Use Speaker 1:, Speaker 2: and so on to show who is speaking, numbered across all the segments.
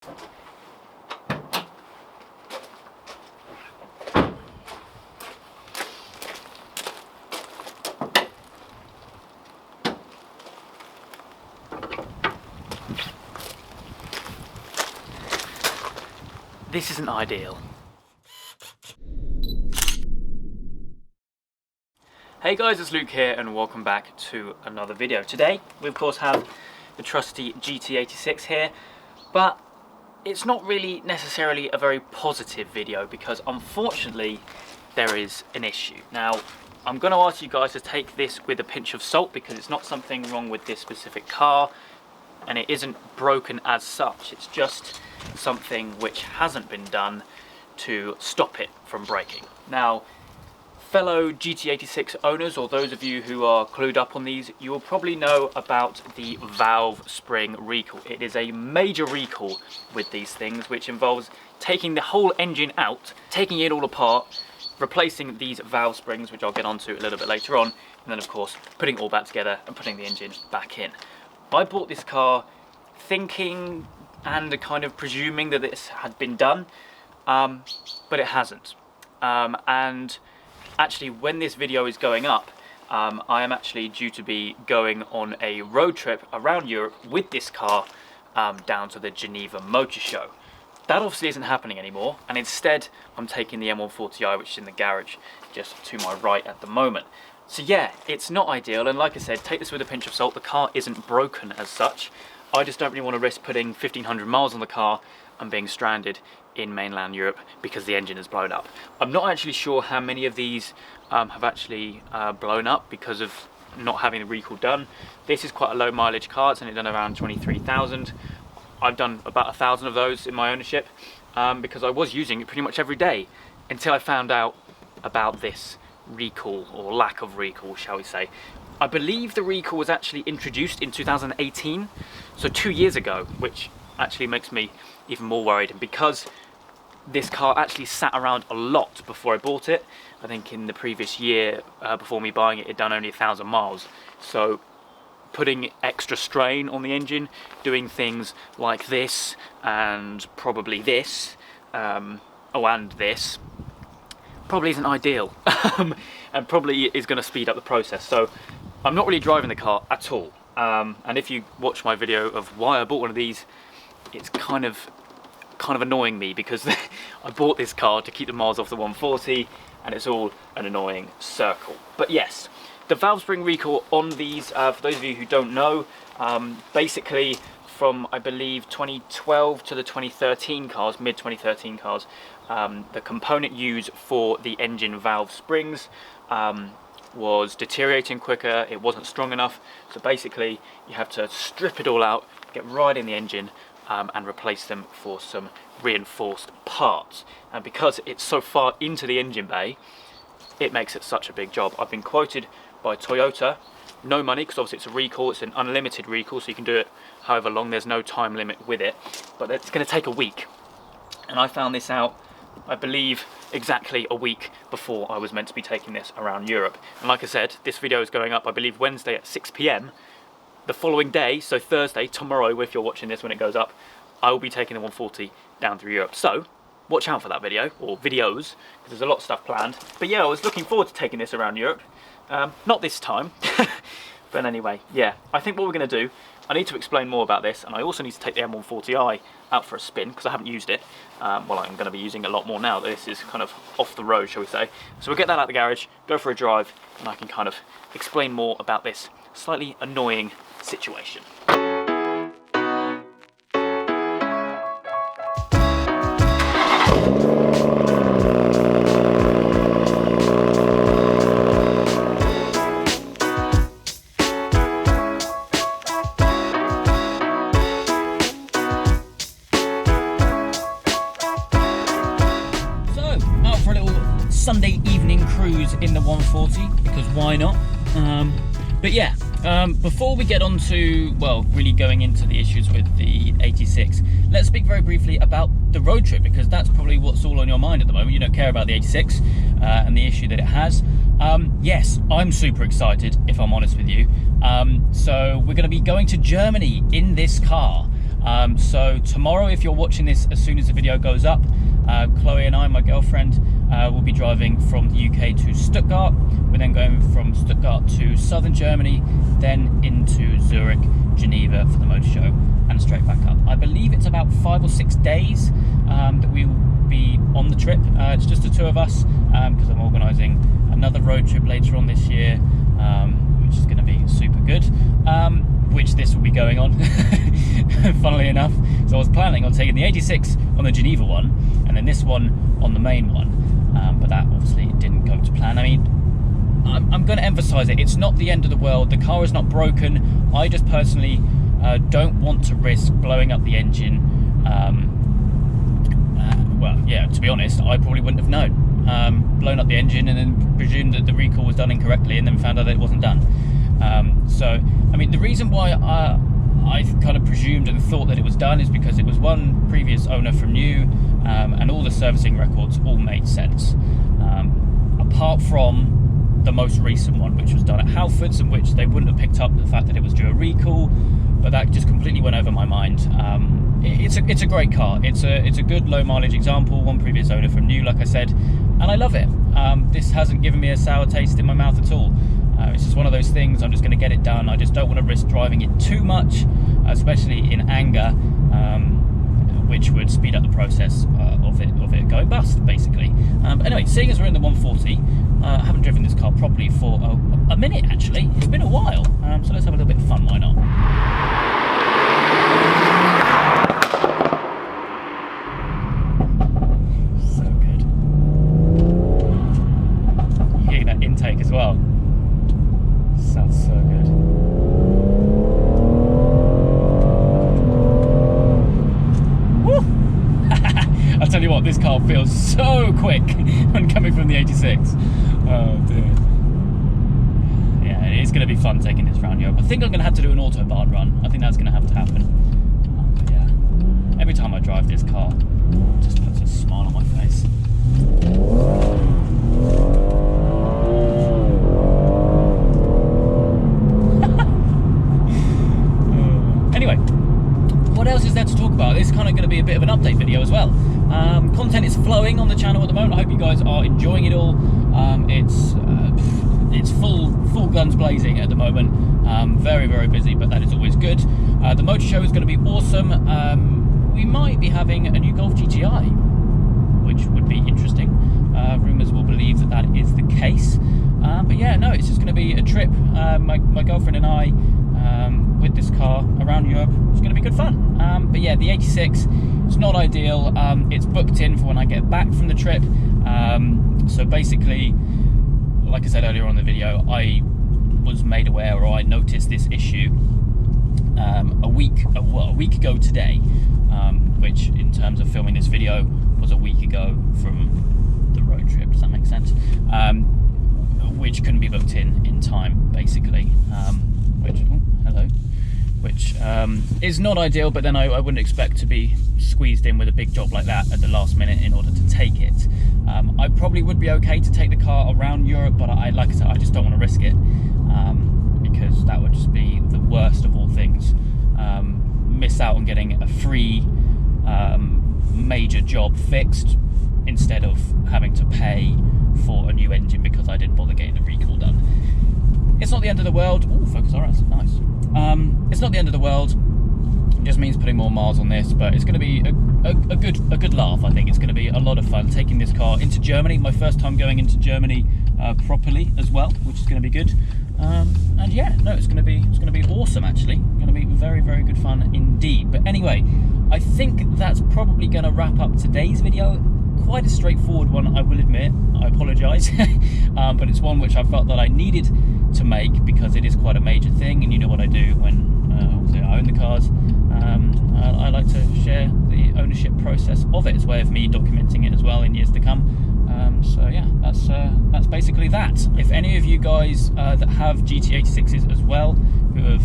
Speaker 1: This isn't ideal. Hey guys, it's Luke here and welcome back to another video. Today we of course have the trusty GT86 here, but it's not really necessarily a very positive video because unfortunately there is an issue. Now I'm going to ask you guys to take this with a pinch of salt because it's not something wrong with this specific car and it isn't broken as such. It's just something which hasn't been done to stop it from breaking. Now, fellow GT86 owners, or those of you who are clued up on these, you will probably know about the valve spring recall. It is a major recall with these things, which involves taking the whole engine out, taking it all apart, replacing these valve springs, which I'll get onto a little bit later on, and then of course putting it all back together and putting the engine back in. I bought this car thinking and kind of presuming that this had been done, but it hasn't. And actually when this video is going up, I am actually due to be going on a road trip around Europe with this car down to the Geneva Motor Show. That obviously isn't happening anymore, and instead I'm taking the M140i, which is in the garage just to my right at the moment. So yeah, it's not ideal, and like I said, take this with a pinch of salt. The car isn't broken as such. I just don't really want to risk putting 1,500 miles on the car and being stranded in mainland Europe because the engine is blown up. I'm not actually sure how many of these have actually blown up because of not having the recall done. This is quite a low mileage car, it's only done around 23,000. I've done about 1,000 of those in my ownership because I was using it pretty much every day until I found out about this recall, or lack of recall shall we say. I believe the recall was actually introduced in 2018, so 2 years ago, which actually makes me even more worried. And because this car actually sat around a lot before I bought it, I think in the previous year before me buying it, it'd done only 1,000 miles. So putting extra strain on the engine, doing things like this and probably this, and this, probably isn't ideal and probably is going to speed up the process. So I'm not really driving the car at all, and if you watch my video of why I bought one of these, it's kind of annoying me because I bought this car to keep the miles off the 140 and it's all an annoying circle. But yes, the valve spring recall on these, for those of you who don't know, basically from I believe 2012 to the 2013 cars, mid 2013 cars, the component used for the engine valve springs was deteriorating quicker, it wasn't strong enough, so basically you have to strip it all out, get right in the engine and replace them for some reinforced parts. And because it's so far into the engine bay, it makes it such a big job. I've been quoted by Toyota, no money because obviously it's a recall, it's an unlimited recall, so you can do it however long, there's no time limit with it, but it's going to take a week. And I found this out, I believe, exactly a week before I was meant to be taking this around Europe. And like I said, this video is going up I believe Wednesday at 6 PM. The following day, so Thursday, tomorrow if you're watching this when it goes up, I will be taking the 140 down through Europe. So watch out for that video, or videos, because there's a lot of stuff planned. But yeah, I was looking forward to taking this around Europe. Not this time, but anyway, yeah. I think what we're going to do, I need to explain more about this, and I also need to take the M140i out for a spin, because I haven't used it. Well, I'm going to be using a lot more now. This is kind of off the road, shall we say. So we'll get that out the garage, go for a drive, and I can kind of explain more about this slightly annoying situation. Sunday evening cruise in the 140 because why not? But yeah, before we get on to, well, really going into the issues with the 86, let's speak very briefly about the road trip, because that's probably what's all on your mind at the moment. You don't care about the 86 and the issue that it has. Yes, I'm super excited, if I'm honest with you. So we're going to be going to Germany in this car. So tomorrow, if you're watching this as soon as the video goes up, Chloe and I, my girlfriend, will be driving from the UK to Stuttgart. We're then going from Stuttgart to southern Germany, then into Zurich, Geneva for the motor show, and straight back up. I believe it's about 5 or 6 days that we will be on the trip. It's just the two of us, because I'm organising another road trip later on this year, which is going to be super good, which this will be going on, funnily enough. So I was planning on taking the 86 on the Geneva one, and then this one on the main one, but that obviously didn't go to plan. I mean, I'm going to emphasise it, it's not the end of the world, the car is not broken. I just personally don't want to risk blowing up the engine. Well, yeah, to be honest, I probably wouldn't have known. Blown up the engine and then presumed that the recall was done incorrectly, and then found out that it wasn't done. So, I mean, the reason why I kind of presumed and thought that it was done is because it was one previous owner from new, and all the servicing records all made sense. Apart from the most recent one, which was done at Halfords, in which they wouldn't have picked up the fact that it was due a recall, but that just completely went over my mind. It's a great car. It's a good low mileage example, one previous owner from new, like I said, and I love it. This hasn't given me a sour taste in my mouth at all. It's just one of those things. I'm just going to get it done. I just don't want to risk driving it too much, especially in anger, which would speed up the process of it going bust, basically. But anyway, seeing as we're in the 140, I haven't driven this car properly for a minute, actually. It's been a while, so let's have a little bit of fun, why not? So good. You're hearing that intake as well. Sounds so good. I'll tell you what, this car feels so quick when coming from the 86. Oh dear. Yeah, it's going to be fun taking this round Europe. I think I'm going to have to do an Autobahn run. I think that's going to have to happen. But yeah, every time I drive this car, it just puts a smile on my face. Anyway, what else is there to talk about? This is kind of going to be a bit of an update video as well. Content is flowing on the channel at the moment. I hope you guys are enjoying it all. It's full guns blazing at the moment. Very, very busy, but that is always good. The motor show is going to be awesome. We might be having a new Golf GTI, which would be interesting. Rumours will believe that that is the case. But yeah, no, it's just going to be a trip. My girlfriend and I, with this car around Europe. It's going to be good fun. But yeah, the 86, it's not ideal. It's booked in for when I get back from the trip. So basically, like I said earlier on in the video, I was made aware, or I noticed this issue a week ago today, which in terms of filming this video was a week ago from the road trip. Does that make sense? Which couldn't be booked in time, basically. Which is not ideal, but then I wouldn't expect to be squeezed in with a big job like that at the last minute in order to take it. I probably would be okay to take the car around Europe, but like I said, I just don't want to risk it, because that would just be the worst of all things. Miss out on getting a free major job fixed instead of having to pay for a new engine because I didn't bother getting the recall done. It's not the end of the world. Oh, focus RS, nice. It's not the end of the world. It just means putting more miles on this, but it's going to be a good laugh. I think it's going to be a lot of fun taking this car into Germany. My first time going into Germany properly as well, which is going to be good. And yeah, no, it's going to be awesome. Actually, going to be very, very good fun indeed. But anyway, I think that's probably going to wrap up today's video. Quite a straightforward one, I will admit. I apologise, but it's one which I felt that I needed to make because it is quite a major thing, and you know what I do when obviously I own the cars. I like to share the ownership process of it. It's a way of me documenting it as well in years to come. So yeah, that's basically that. If any of you guys that have GT86s as well, who have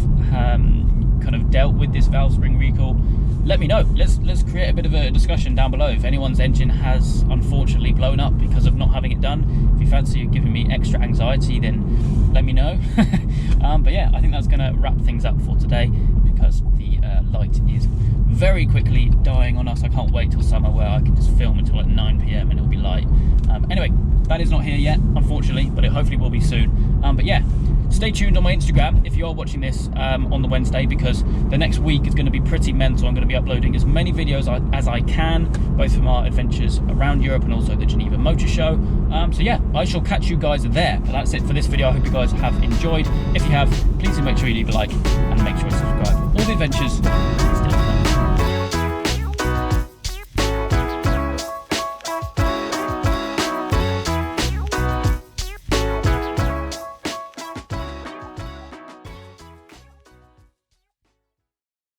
Speaker 1: kind of dealt with this valve spring recall, let me know. Let's create a bit of a discussion down below. If anyone's engine has unfortunately blown up because of not having it done, if you fancy giving me extra anxiety, then let me know. But yeah, I think that's going to wrap things up for today because the light is very quickly dying on us. I can't wait till summer where I can just film until like 9 PM and it'll be light. Anyway, that is not here yet, unfortunately, but it hopefully will be soon. But yeah, stay tuned on my Instagram if you are watching this on the Wednesday, because the next week is going to be pretty mental. I'm going to be uploading as many videos as I can, both from our adventures around Europe and also the Geneva Motor Show. So yeah, I shall catch you guys there. But that's it for this video. I hope you guys have enjoyed. If you have, please do make sure you leave a like and make sure to subscribe. All the adventures.